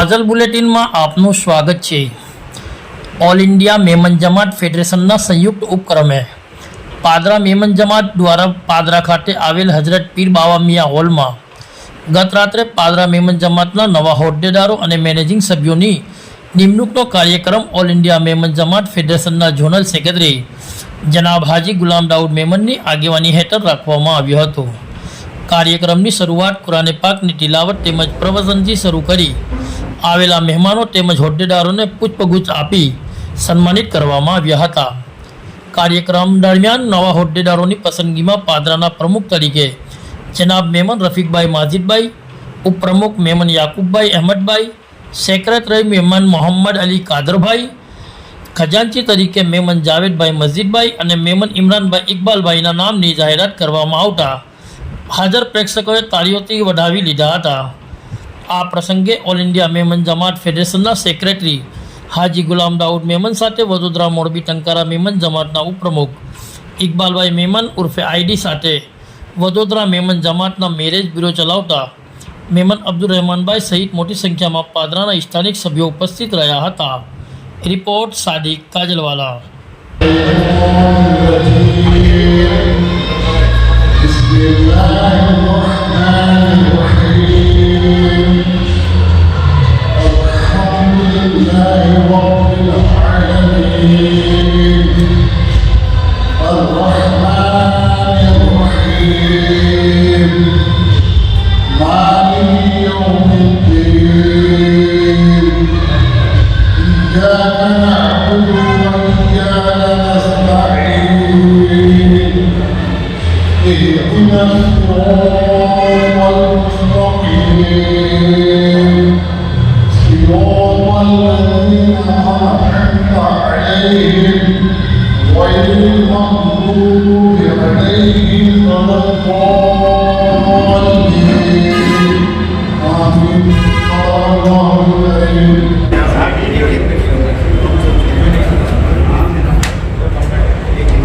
કાજલ બુલેટિનમાં આપનું સ્વાગત છે। ઓલ ઇન્ડિયા મેમન જમાત ફેડરેશનના સંયુક્ત ઉપક્રમે પાદરા મેમન જમાત દ્વારા પાદરા ખાતે આવેલ હજરત પીર બાવા મિયા હોલમાં ગત રાત્રે પાદરા મેમન જમાતના નવા હોદ્દેદારો અને મેનેજિંગ સભ્યોની નિમણૂકનો કાર્યક્રમ ઓલ ઇન્ડિયા મેમન જમાત ફેડરેશનના ઝોનલ સેક્રેટરી જનાબ હાજી ગુલામ દાઉદ મેમનની આગેવાની હેઠળ રાખવામાં આવ્યો હતો। કાર્યક્રમની શરૂઆત કુરાને પાકની તિલાવત તેમજ પ્રવચનથી શરૂ કરી આવેલા મહેમાનો તેમજ હોદ્દેદારોને પુષ્પગુચ્છ આપી સન્માનિત કરવામાં આવ્યા હતા। કાર્યક્રમ દરમિયાન નવા હોદ્દેદારોની પસંદગીમાં પાદરાના પ્રમુખ તરીકે જનાબ મેમન રફીકભાઈ માજીદભાઈ, ઉપપ્રમુખ મેમન યાકુબભાઈ અહેમદભાઈ, સેક્રેટરી મેમન મોહમ્મદ અલી કાદરભાઈ, ખજાનચી તરીકે મેમન જાવેદભાઈ મસ્જિદભાઈ અને મેમન ઇમરાનભાઈ ઇકબાલભાઈના નામની જાહેરાત કરવામાં આવતા હાજર પ્રેક્ષકોએ તાળીઓથી વધાવી લીધા હતા। આ પ્રસંગે ઓલ ઇન્ડિયા મેમન જમાત ફેડરેશનના સેક્રેટરી હાજી ગુલામ દાઉદ મેમન સાથે વડોદરા મોરબી ટંકારા મેમન જમાતના ઉપપ્રમુખ ઇકબાલભાઈ મેમન ઉર્ફે આઈડી સાથે વડોદરા મેમન જમાતના મેરેજ બ્યુરો ચલાવતા મેમન અબ્દુલ રહેમાનભાઈ સહિત મોટી સંખ્યામાં પાદરાના સ્થાનિક સભ્યો ઉપસ્થિત રહ્યા હતા। રિપોર્ટ સાદિક કાજલવાલા।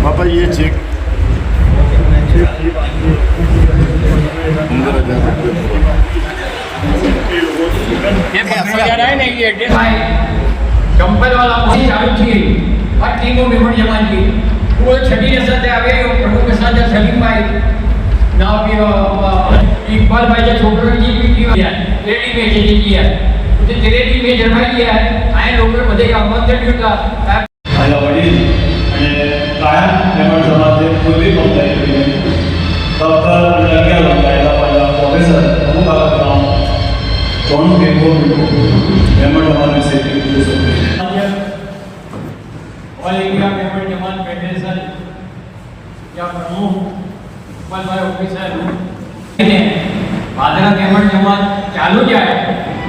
पापा ये चेक कंपल वाला वही चालू थी और टीमों में बड़ी जमा की वो छठी ने साथ आवे प्रभु के साथ सलीम भाई ना भी इकबाल भाई जो छोटे जी भी किया लेडी में जी किया तो तेरे टीम में जमाई किया आए लोग मध्ये का मत दिया आला वडील અને કાયમ મેમન જમાતે કોઈ બી કંપની કરી ડોક્ટર લગ્યા લગાયેલા પહેલા પ્રોફેસર અમુક આલા નામ જોન પેપર મેમન જમાત વિશે કીધું છે। ऑल इंडिया मेमन जमात फेडरेशन या प्रमुख भाई ऑफिसर पादरा मेमन जमात चालू जाए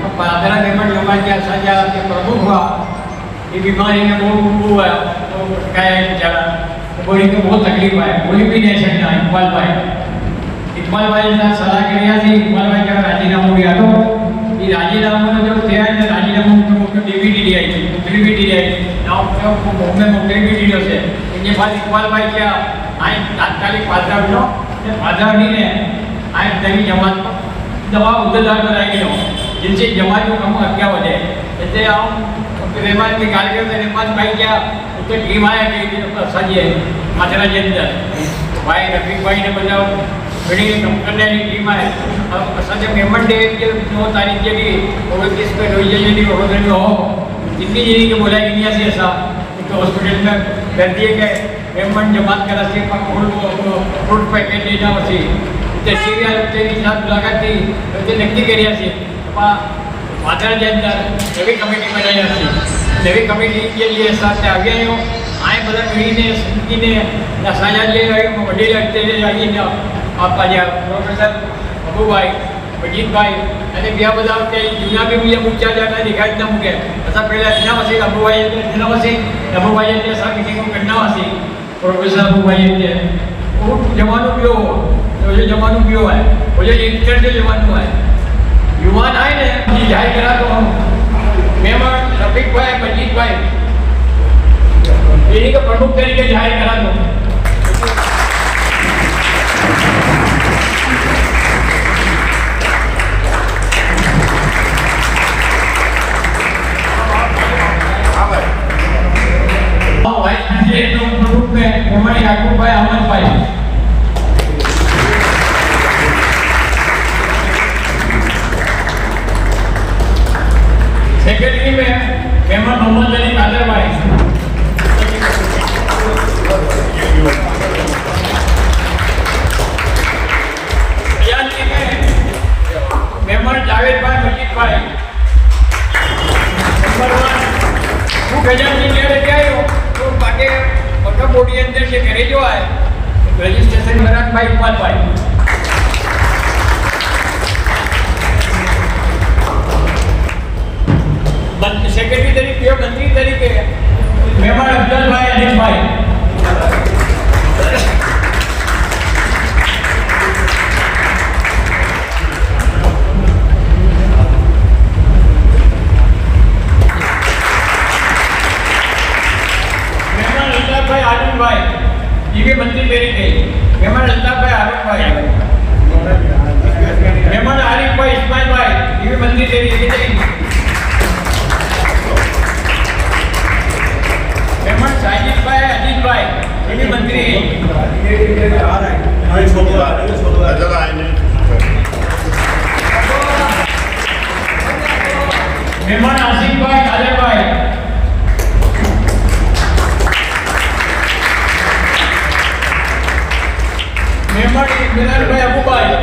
तो पादरा मेमन जमात के सजा के प्रमुख हुआ ये बीमारी में बहुत हुआ तो क्या बेचारा बोली को बहुत तकलीफ है बोली भी नहीं सकता इकबाल भाई ने सलाह करिया थी इकबाल भाई का राजीनामा दिया तो ये राजीनामा जो थे राजीनामा तो डीवीडी दी आई दूसरी भी दी आई नाउ मुंबई मोटे भी दी से इनके बाद इकबाल भाई क्या आए तात्कालिक पादरा नो पादरा ने आए नई जमात दवा उद्धार कराएंगे जिनसे जमात को कम क्या हो जाए जैसे हम रहमान के कार्यक्रम में रहमान भाई क्या उसके टीम आया कि सजे माथेरा के अंदर भाई रफीक भाई ने बताओ बड़ी कंपनी की टीम है सजे मेमन डे के 9 तारीख के लिए और किस पे रोई जाएगी हो गई हो जितनी जी के बोला कि नहीं ऐसा तो हॉस्पिटल में कर दिए गए मेमन जमात करा से फूड पैकेट लेना उसी तेरी तेरी साथ मुलाकात थी तो नक्की करिया से माथेरा के अंदर नवी कमेटी बनाई थी नवी कमेटी के लिए साथ आगे आयो आए बड़ा मिली ने सुनती ने साझा लिए वडे लगते आइए आपका जो प्रोफेसर अबू भाई मजीद भाई અને બીજા બધા કે જૂના બી બીજા મૂક્યા જાતા દેખાય જ ના મૂકે અસા પહેલા જૂના વસે અબુ ભાઈ એટલે સા મીટિંગ કરना वसी प्रोफेसर अबू भाई એટલે वो जमानो पियो तो जो जमानो पियो है वो जो इंटरनेट जमानो है युवान आए ने जी जाहिर करा तो हम मेमन रफीक भाई मजीद भाई इन्हीं का प्रमुख तरीके जाहिर करा दो। મહેમાન મોહમ્મદ અલી કાદરભાઈ. મહેમાન જાવેદભાઈ મજીદભાઈ. નંબર 1 હું ગજાનની ઘેરે ગયો તો પાકે મોટા બોડી અંદર જે ઘરે જો આય રજીસ્ટ્રેશન મરાનભાઈ ઉપાધભાઈ. સેક્રેટરી તરીકે મંત્રી તરીકે મહેમાન અફજલભાઈ અનિલભાઈ. મહેમાન અલ્તાફભાઈ આનંદભાઈ જીવી મંત્રી તરીકે મહેમાન અલ્તાફભાઈ આનંદભાઈ. મહેમાન આરિફભાઈ ઇસ્માઇલભાઈ જીવી મંત્રી તરીકે. મહેમાન સાજીદભાઈ અજીતભાઈ એવી મંત્રી. મહેમાન આસિફભાઈ કાદરભાઈ. મહેમાન ઇમરાનભાઈ અબુભાઈ.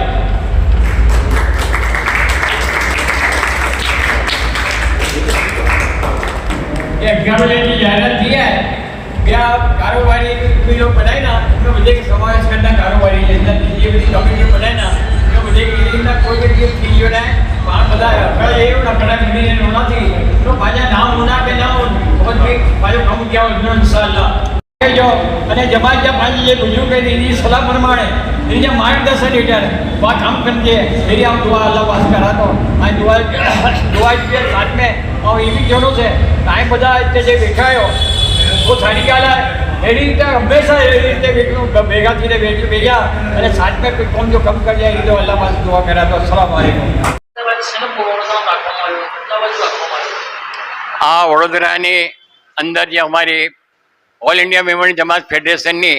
एग्जामिनेशन की जाहिरात की है क्या कारोबारी कोई लोग बनाए ना उसमें मुझे समावेश करना कारोबारी जैसा ये बड़ी कमेटी बनाए ना तो मुझे कोई भी चीज जो है वहाँ बताया कल ये ना कड़ा मिली होना थी तो बाजा नाम होना के नाम और भी बाजू कम किया उसने इंशाल्लाह जो અને જમાત જે પાંચ જે बुजुर्ग है इनकी सलाह प्रमाणे इनके मार्गदर्शन हेठળ वह काम करके मेरी हम दुआ अल्लाह पास करा तो आ दुआ दुआ के साथ में और ये भी जोड़ो से टाइम बता इतने जे बैठा हो वो सारी गाल है એવી રીતે હંમેશા એવી રીતે ભેગા થઈને ભેગા અને સાથ में कोई कौन जो कम कर जाए तो अल्लाह पास दुआ करा तो अस्सलाम वालेकुम. આ વડોદરાની અંદર જે અમારી ઓલ ઇન્ડિયા મહેમાન જમાત ફેડરેશનની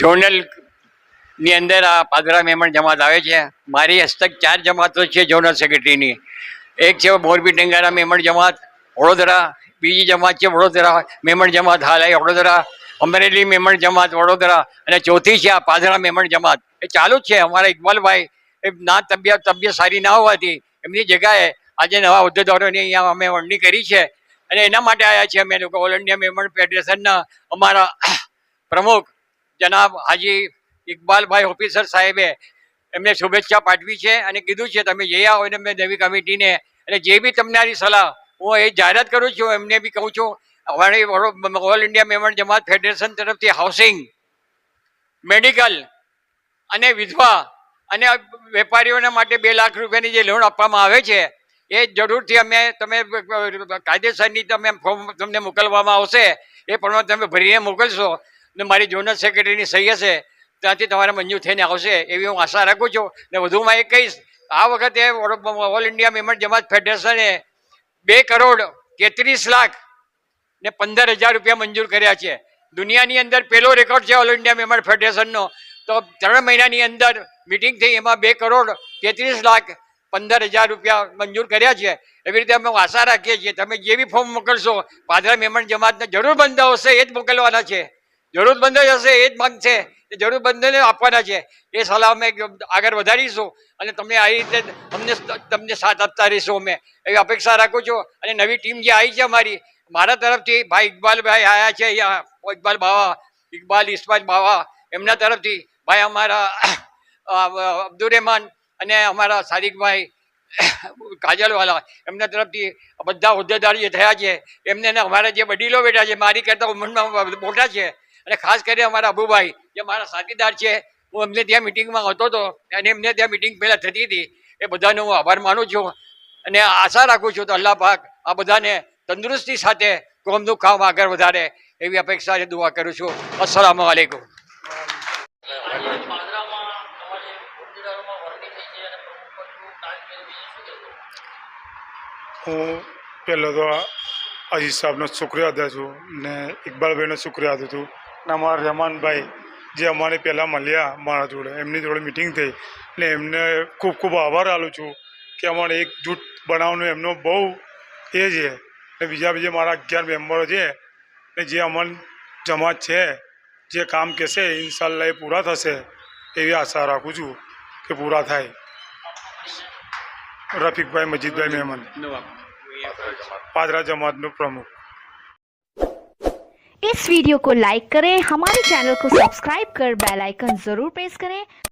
ઝોનલની અંદર આ પાદરા મહેમાન જમાત આવે છે. મારી હસ્તક 4 જમાતો છે ઝોનલ સેક્રેટરીની. એક છે મોરબી ટંગારા મહેમાન જમાત વડોદરા, બીજી જમાત છે વડોદરા મહેમાન જમાત હાલ એ વડોદરા, અમરેલી મહેમાન જમાત વડોદરા અને ચોથી છે આ પાદરા મહેમાન જમાત. એ ચાલુ જ છે. અમારા ઇકબાલભાઈ એ ના તબિયત સારી ના હોવાથી એમની જગ્યાએ આજે નવા હોદ્દેદારોની અહીંયા અમે વરણી કરી છે અને એના માટે આવ્યા છીએ અમે લોકો. ઓલ ઇન્ડિયા મહેમાન ફેડરેશનના અમારા પ્રમુખ જનાબ હાજી ઇકબાલભાઈ ઓફિસર સાહેબે એમને શુભેચ્છા પાઠવી છે અને કીધું છે તમે જઈ આવો અને મેં નવી કમિટીને અને જે બી તમને આની સલાહ હું એ જાહેરાત કરું છું. એમને બી કહું છું અમારી ઓલ ઇન્ડિયા મહેમાન જમાત ફેડરેશન તરફથી હાઉસિંગ, મેડિકલ અને વિધવા અને વેપારીઓના માટે 2 લાખ રૂપિયાની જે લોન આપવામાં આવે છે એ જરૂરથી તમે કાયદેસરની તમે ફોર્મ તમને મોકલવામાં આવશે એ પણ તમે ભરીને મોકલશો ને મારી ઝોનલ સેક્રેટરીની સહી હશે ત્યાંથી તમારે મંજૂર થઈને આવશે એવી હું આશા રાખું છું. ને વધુમાં એ કહીશ આ વખતે ઓલ ઇન્ડિયા મહેમાન જમાત ફેડરેશને 2,33,15,000 રૂપિયા મંજૂર કર્યા છે. દુનિયાની અંદર પહેલો રેકોર્ડ છે ઓલ ઇન્ડિયા મહેમાન ફેડરેશનનો. તો 3 મહિનાની અંદર મિટિંગ થઈ એમાં 2,33,15,000 રૂપિયા મંજૂર કર્યા છે. એવી રીતે અમે આશા રાખીએ છીએ તમે જે બી ફોર્મ મોકલશો પાદરા મહેમાન જમાતને જરૂર બંધ હશે એ જ મોકલવાના છે. જરૂર બંધ હશે એ જ માંગશે જરૂર બંધને આપવાના છે. એ સલાહ અમે આગળ વધારીશું અને તમને આ રીતે તમને સાથ આપતા રહીશું અમે એવી અપેક્ષા રાખું છું. અને નવી ટીમ જે આવી છે મારા તરફથી ભાઈ ઇકબાલભાઈ આવ્યા છે અહીંયા, ઇકબાલ બાવા, ઇકબાલ ઇસ્માઇલ બાવા એમના તરફથી ભાઈ અમારા અબ્દુલ રહેમાન અને અમારા સાદિકભાઈ કાજલવાલા એમના તરફથી બધા હોદ્દેદાર જે થયા છે એમને અમારા જે વડીલો બેઠા છે મારી કરતાં ઉંમરમાં મોટા છે અને ખાસ કરીને અમારા અબુભાઈ જે મારા સાથીદાર છે હું એમને ત્યાં મિટિંગમાં આવતો હતો અને એમને ત્યાં મિટિંગ પહેલાં થતી હતી એ બધાનો હું આભાર માનું છું અને આશા રાખું છું તો અલ્લાહ પાક આ બધાને તંદુરસ્તી સાથે કોમનું કામ આગળ વધારે એવી અપેક્ષા દુઆ કરું છું. અસ્સલામુ અલૈકુમ. હું પહેલો તો અજીત સાહેબનો શુક્રિયા અદા છું ને ઇકબાલભાઈનો શુક્રિયા અદા છું ને અમારા રહેમાનભાઈ જે અમારે પહેલાં મળ્યા મારા જોડે એમની જોડે મિટિંગ થઈ ને એમને ખૂબ ખૂબ આભાર આપું છું કે અમારે એકજૂટ બનાવવાનું એમનો બહુ એ છે ને બીજા મારા 11 મેમ્બરો છે ને જે અમન જમાત છે જે કામ કહેશે ઇન્શાલ્લાહ એ પૂરા થશે એવી આશા રાખું છું કે પૂરા થાય. રફીકભાઈ મજીદભાઈ મેમન, पादरा जमात में प्रमुख. इस वीडियो को लाइक करें, हमारे चैनल को सब्सक्राइब कर बेल आइकन जरूर प्रेस करें